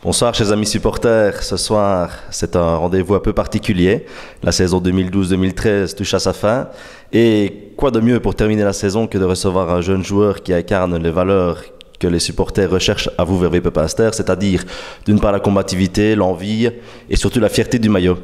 Bonsoir chers amis supporters, ce soir c'est un rendez-vous un peu particulier. La saison 2012-2013 touche à sa fin et quoi de mieux pour terminer la saison que de recevoir un jeune joueur qui incarne les valeurs que les supporters recherchent à vous vers VP Pasteur, c'est-à-dire d'une part la combativité, l'envie et surtout la fierté du maillot.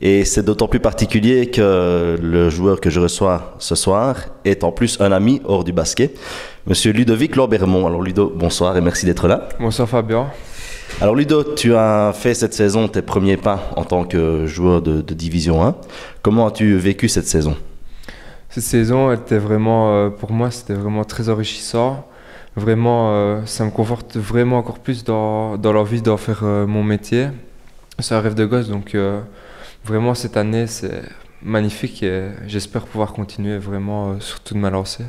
Et c'est d'autant plus particulier que le joueur que je reçois ce soir est en plus un ami hors du basket, Monsieur Ludovic Lorbermont. Alors Ludo, bonsoir et merci d'être là. Bonsoir Fabien. Alors Ludo, tu as fait cette saison tes premiers pas en tant que joueur de Division 1. Comment as-tu vécu cette saison? Cette saison, elle était vraiment, pour moi, c'était vraiment très enrichissant. Vraiment, ça me conforte vraiment encore plus dans l'envie d'en faire mon métier. C'est un rêve de gosse, donc vraiment cette année, c'est magnifique et j'espère pouvoir continuer vraiment sur toute ma lancée.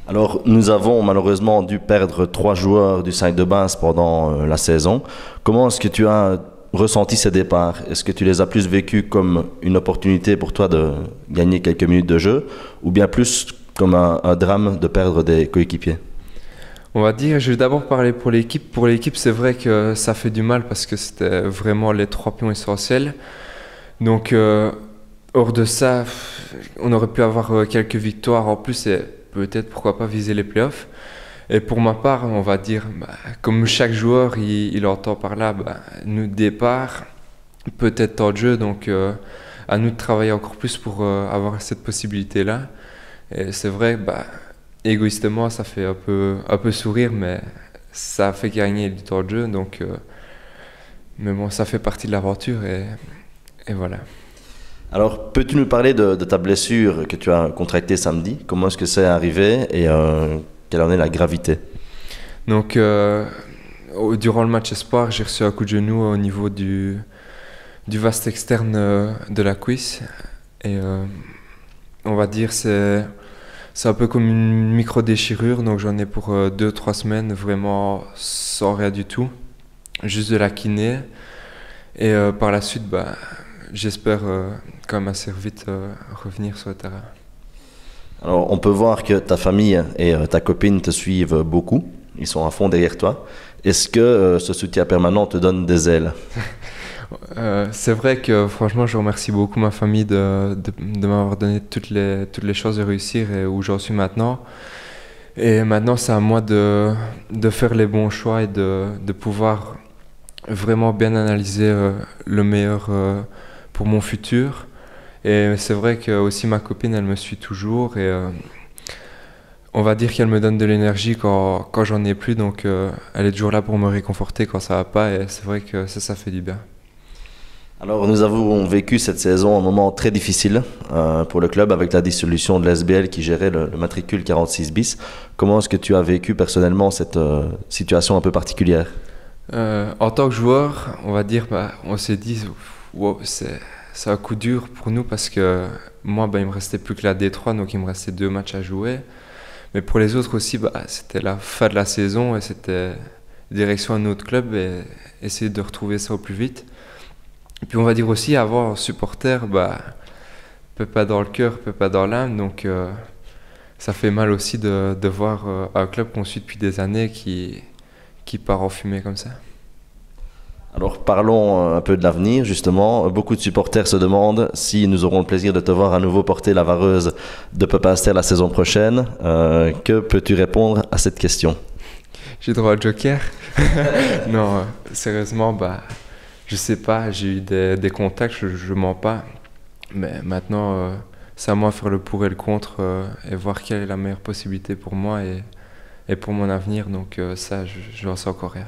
Alors, nous avons malheureusement dû perdre 3 joueurs du 5 de base pendant la saison. Comment est-ce que tu as ressenti ces départs? Est-ce que tu les as plus vécus comme une opportunité pour toi de gagner quelques minutes de jeu ou bien plus comme un drame de perdre des coéquipiers? On va dire, je vais d'abord parler pour l'équipe. Pour l'équipe, c'est vrai que ça fait du mal parce que c'était vraiment les 3 pions essentiels. Donc, hors de ça, on aurait pu avoir quelques victoires en plus et peut-être, pourquoi pas, viser les playoffs. Et pour ma part, on va dire, comme chaque joueur, il entend par là, nous départ, peut-être temps de jeu, donc à nous de travailler encore plus pour avoir cette possibilité-là. Et c'est vrai, égoïstement, ça fait un peu sourire, mais ça fait gagner du temps de jeu, donc mais bon, ça fait partie de l'aventure et voilà. Alors, peux-tu nous parler de ta blessure que tu as contractée samedi? Comment est-ce que c'est arrivé et quelle en est la gravité? Donc, durant le match Espoir, j'ai reçu un coup de genou au niveau du vaste externe de la cuisse. Et on va dire c'est un peu comme une micro-déchirure. Donc, j'en ai pour 2-3 semaines, vraiment sans rien du tout. Juste de la kiné. Et par la suite, j'espère quand même assez vite revenir sur le terrain. Alors, on peut voir que ta famille et ta copine te suivent beaucoup. Ils sont à fond derrière toi. Est-ce que ce soutien permanent te donne des ailes? C'est vrai que franchement, je remercie beaucoup ma famille de m'avoir donné toutes les chances de réussir et où j'en suis maintenant. Et maintenant, c'est à moi de faire les bons choix et de pouvoir vraiment bien analyser le meilleur pour mon futur. Et c'est vrai que aussi ma copine, elle me suit toujours et on va dire qu'elle me donne de l'énergie quand j'en ai plus, donc elle est toujours là pour me réconforter quand ça va pas et c'est vrai que ça fait du bien. Alors nous avons vécu cette saison un moment très difficile pour le club avec la dissolution de l'SBL qui gérait le matricule 46 bis. Comment est-ce que tu as vécu personnellement cette situation un peu particulière? En tant que joueur, on va dire, on s'est dit, wow, c'est un coup dur pour nous parce que moi, il me restait plus que la D3, donc il me restait 2 matchs à jouer. Mais pour les autres aussi, c'était la fin de la saison et c'était direction à un autre club et essayer de retrouver ça au plus vite. Et puis on va dire aussi, avoir un supporter, peut pas dans le cœur, peut pas dans l'âme, donc ça fait mal aussi de voir un club qu'on suit depuis des années qui part en fumée comme ça. Alors parlons un peu de l'avenir justement. Beaucoup de supporters se demandent si nous aurons le plaisir de te voir à nouveau porter la vareuse de Papa Aster la saison prochaine. Que peux-tu répondre à cette question? J'ai droit au joker? Non, sérieusement, je sais pas, j'ai eu des contacts, je mens pas. Mais maintenant, c'est à moi de faire le pour et le contre et voir quelle est la meilleure possibilité pour moi et pour mon avenir. Donc ça, je n'en sais encore rien.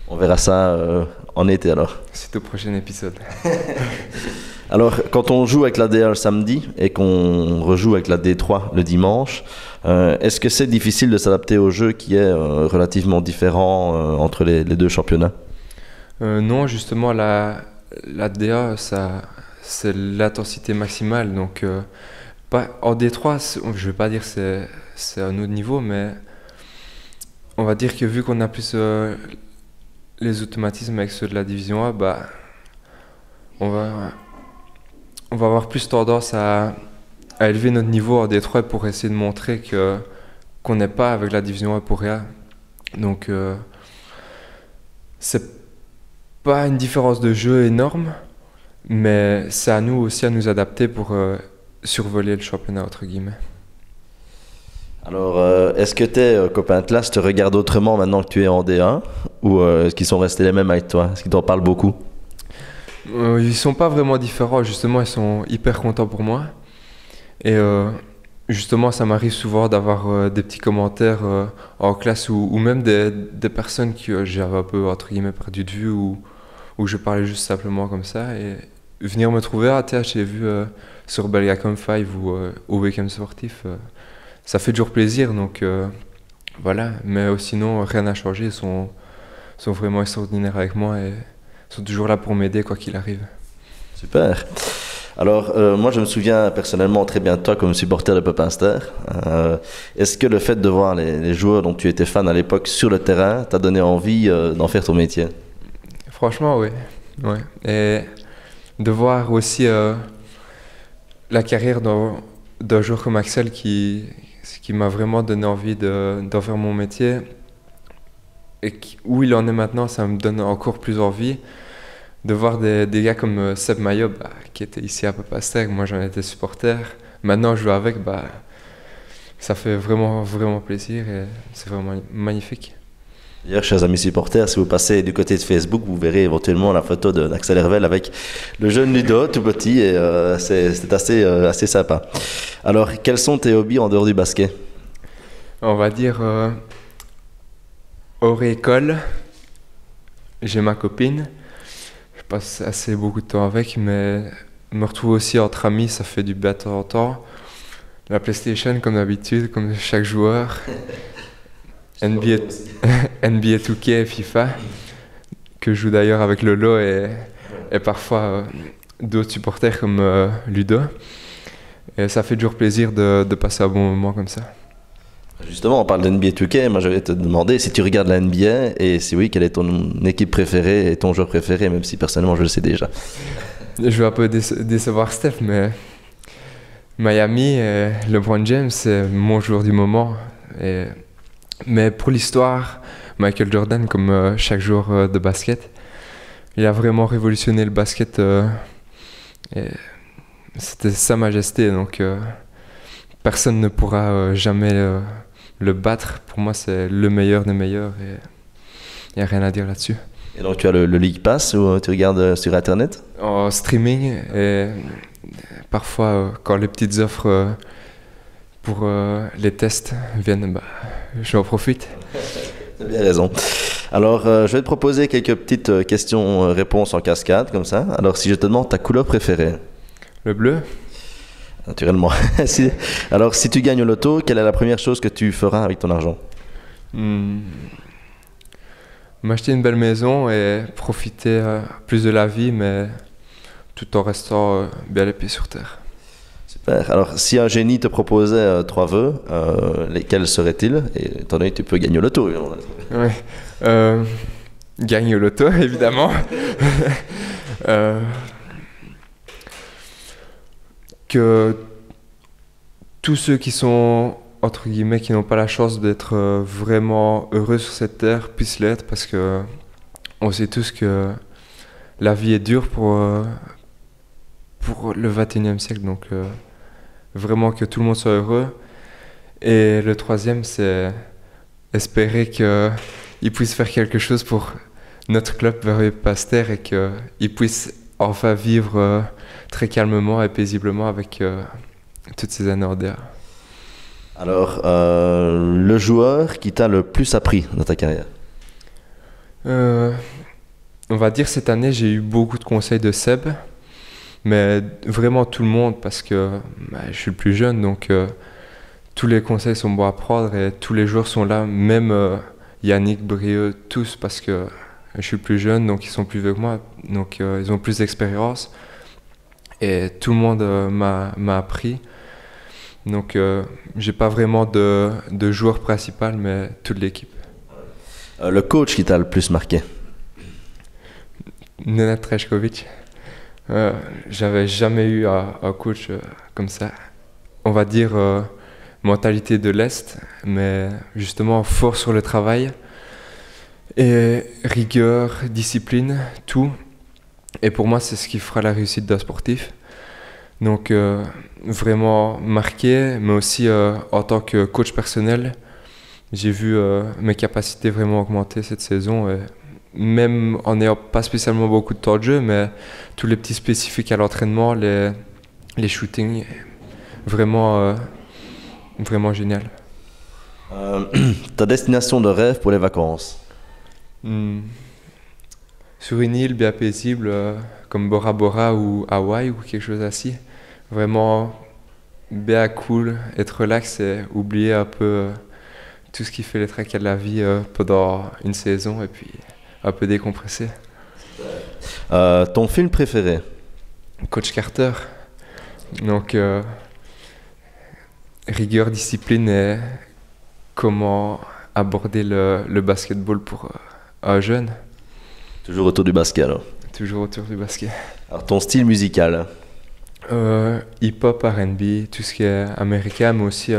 On verra ça en été alors. C'est au prochain épisode. Alors, quand on joue avec la D1 le samedi et qu'on rejoue avec la D3 le dimanche, est-ce que c'est difficile de s'adapter au jeu qui est relativement différent entre les 2 championnats? Non, justement, la DA, c'est l'intensité maximale. Donc, en D3, je ne vais pas dire que c'est un autre niveau, mais on va dire que vu qu'on a plus les automatismes avec ceux de la division A, on va avoir plus tendance à élever notre niveau en D3 pour essayer de montrer qu'on n'est pas avec la division A pour rien. Donc c'est pas une différence de jeu énorme, mais c'est à nous aussi à nous adapter pour survoler le championnat, entre guillemets. Alors, est-ce que tes copains de classe te regardent autrement maintenant que tu es en D1 ou est-ce qu'ils sont restés les mêmes avec toi? Est-ce qu'ils t'en parlent beaucoup? Ils sont pas vraiment différents, justement, ils sont hyper contents pour moi. Et justement, ça m'arrive souvent d'avoir des petits commentaires en classe ou même des personnes que j'avais un peu, entre guillemets, perdu de vue ou je parlais juste simplement comme ça. Et venir me trouver, ah tiens, j'ai vu sur Belgacom 5 ou au week-end sportif, ça fait toujours plaisir. Donc voilà, mais sinon, rien n'a changé, sont vraiment extraordinaires avec moi et sont toujours là pour m'aider quoi qu'il arrive. Super. Alors, moi, je me souviens personnellement très bien de toi comme supporter de Pepinster. Est-ce que le fait de voir les joueurs dont tu étais fan à l'époque sur le terrain t'a donné envie d'en faire ton métier? Franchement, oui. Ouais. Et de voir aussi la carrière d'un joueur comme Axel qui m'a vraiment donné envie d'en faire mon métier. Et où il en est maintenant, ça me donne encore plus envie de voir des gars comme Seb Maillot, qui était ici à Pepinster. Moi, j'en étais supporter. Maintenant, je joue avec, ça fait vraiment, vraiment plaisir et c'est vraiment magnifique. D'ailleurs, chers amis supporters, si vous passez du côté de Facebook, vous verrez éventuellement la photo d'Axel Hervel avec le jeune Ludo, tout petit, et c'est assez sympa. Alors, quels sont tes hobbies en dehors du basket? On va dire hors école, j'ai ma copine. Je passe assez beaucoup de temps avec, mais me retrouver aussi entre amis, ça fait du bien de temps en temps. La PlayStation, comme d'habitude, comme chaque joueur. NBA 2K et FIFA, que je joue d'ailleurs avec Lolo et parfois d'autres supporters comme Ludo. Et ça fait toujours plaisir de passer un bon moment comme ça. Justement, on parle de NBA 2K, moi je vais te demander si tu regardes la NBA et si oui, quelle est ton équipe préférée et ton joueur préféré, même si personnellement je le sais déjà. Je vais un peu décevoir Steph, mais Miami, LeBron James, c'est mon joueur du moment. Mais pour l'histoire, Michael Jordan, comme chaque joueur de basket, il a vraiment révolutionné le basket. Et c'était sa majesté, donc personne ne pourra jamais le battre. Pour moi, c'est le meilleur des meilleurs et il n'y a rien à dire là-dessus. Et donc tu as le League Pass ou tu regardes sur Internet? En streaming et parfois quand les petites offres pour les tests viennent, j'en profite. Tu as bien raison. Alors, je vais te proposer quelques petites questions-réponses en cascade, comme ça. Alors, si je te demande ta couleur préférée? Le bleu? Naturellement. Alors, si tu gagnes au loto, quelle est la première chose que tu feras avec ton argent? M'acheter une belle maison et profiter plus de la vie, mais tout en restant bien les pieds sur terre. Super. Alors, si un génie te proposait 3 vœux, lesquels seraient-ils? Et étant donné que tu peux gagner au loto. Ouais. Gagne au loto, évidemment. Que tous ceux qui sont, entre guillemets, qui n'ont pas la chance d'être vraiment heureux sur cette terre puissent l'être, parce que on sait tous que la vie est dure pour le 21e siècle, donc vraiment que tout le monde soit heureux. Et le troisième, c'est espérer qu'il puisse faire quelque chose pour notre club Verviers Pepinster et qu'il puisse enfin vivre très calmement et paisiblement avec toutes ces années en DA. Alors, le joueur qui t'a le plus appris dans ta carrière? On va dire cette année, j'ai eu beaucoup de conseils de Seb, mais vraiment tout le monde, parce que je suis le plus jeune, donc tous les conseils sont bons à prendre et tous les joueurs sont là, même Yannick, Brieux, tous, parce que je suis le plus jeune, donc ils sont plus vieux que moi, donc ils ont plus d'expérience. Et tout le monde m'a appris. Donc j'ai pas vraiment de joueur principal, mais toute l'équipe. Le coach qui t'a le plus marqué? Nenad Trejkovic. J'avais jamais eu un coach comme ça. On va dire mentalité de l'Est, mais justement fort sur le travail. Et rigueur, discipline, tout. Et pour moi, c'est ce qui fera la réussite d'un sportif. Donc vraiment marqué, mais aussi en tant que coach personnel, j'ai vu mes capacités vraiment augmenter cette saison. Et même en n'ayant pas spécialement beaucoup de temps de jeu, mais tous les petits spécifiques à l'entraînement, les shootings, vraiment, vraiment génial. Ta destination de rêve pour les vacances? Sur une île bien paisible comme Bora Bora ou Hawaï ou quelque chose ainsi. Vraiment bien cool, être relax et oublier un peu tout ce qui fait les tracas de la vie pendant une saison et puis un peu décompresser. Ton film préféré? Coach Carter. Donc rigueur, discipline et comment aborder le basketball pour un jeune. Toujours autour du basket alors. Toujours autour du basket. Alors ton style musical? Hip-hop, R&B, tout ce qui est américain, mais aussi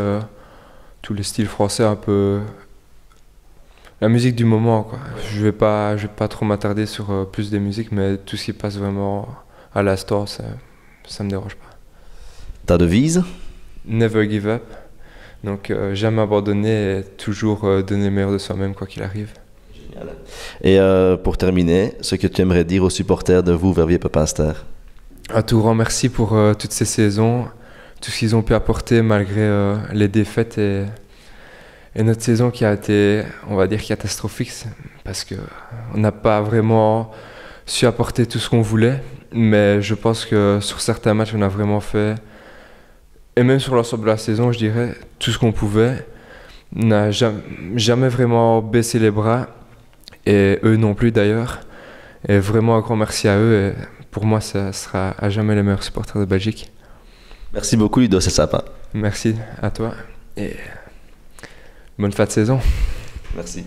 tous les styles français, un peu la musique du moment, quoi. Je vais pas trop m'attarder sur plus des musiques, mais tout ce qui passe vraiment à l'instant, ça me dérange pas. Ta devise? Never give up. Donc jamais abandonner et toujours donner le meilleur de soi-même quoi qu'il arrive. Génial. Et pour terminer, ce que tu aimerais dire aux supporters de vous, Verviers-Pepinster? Un tout grand merci pour toutes ces saisons, tout ce qu'ils ont pu apporter malgré les défaites et notre saison qui a été, on va dire, catastrophique parce qu'on n'a pas vraiment su apporter tout ce qu'on voulait, mais je pense que sur certains matchs, on a vraiment fait, et même sur l'ensemble de la saison, je dirais, tout ce qu'on pouvait. On n'a jamais vraiment baissé les bras, et eux non plus d'ailleurs. Et vraiment un grand merci à eux. Et pour moi, ça sera à jamais les meilleurs supporters de Belgique. Merci beaucoup Ludo, c'est sympa. Merci à toi et bonne fin de saison. Merci.